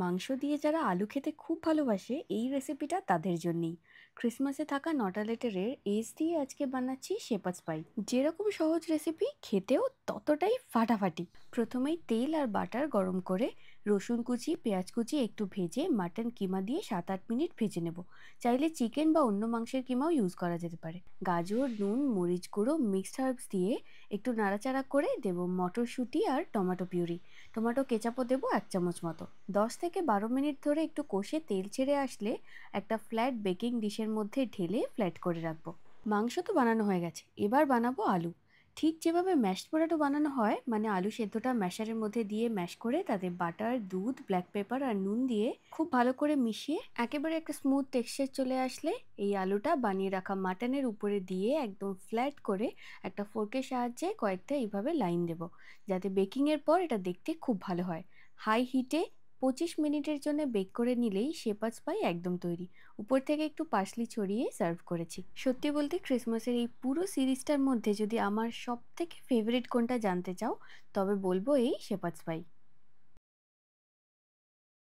মাংস দিয়ে যারা আলু খেতে খুব ভালোবাসে এই রেসিপিটা তাদের জন্যই। ক্রিসমাসে থাকা নটালেটের এজ দিয়ে আজকে বানাচ্ছি শেপার্ডস পাই। যেরকম সহজ রেসিপি, খেতেও ততটাই ফাটাফাটি। প্রথমেই তেল আর বাটার গরম করে রসুন কুচি, পেঁয়াজ কুচি একটু ভেজে মাটন কিমা দিয়ে 7-8 মিনিট ভেজে নেব। চাইলে চিকেন বা অন্য মাংসের কিমাও ইউজ করা যেতে পারে। গাজর, নুন, মরিচ গুঁড়ো, মিক্সড হার্বস দিয়ে একটু নাড়াচাড়া করে দেব মটরশুঁটি আর টমেটো পিউরি। টমেটো কেচাপও দেবো 1 চামচ মতো। 10 থেকে 12 মিনিট ধরে একটু কষে তেল ছেড়ে আসলে একটা ফ্ল্যাট বেকিং ডিশের মধ্যে ঢেলে ফ্ল্যাট করে রাখবো। মাংস তো বানানো হয়ে গেছে, এবার বানাবো আলু। ঠিক যেভাবে ম্যাশড পটেটো বানানো হয়, মানে আলু সেদ্ধটা ম্যাশারের মধ্যে দিয়ে ম্যাশ করে তাতে বাটার, দুধ, ব্ল্যাক পেপার আর নুন দিয়ে খুব ভালো করে মিশিয়ে একেবারে একটা স্মুথ টেক্সচার চলে আসলে এই আলুটা বানিয়ে রাখা মাটনের উপরে দিয়ে একদম ফ্ল্যাট করে একটা ফোর্কের সাহায্যে কয়েকটা এইভাবে লাইন দেব, যাতে বেকিংয়ের পর এটা দেখতে খুব ভালো হয়। হাই হিটে 25 মিনিটের জন্য বেক করে নিলেই শেপার্ডস পাই একদম তৈরি। উপর থেকে একটু পার্সলি ছড়িয়ে সার্ভ করেছি। সত্যি বলতে ক্রিসমাসের এই পুরো সিরিজটার মধ্যে যদি আমার সব থেকে ফেভারিট কোনটা জানতে চাও, তবে বলবো এই শেপার্ডস পাই।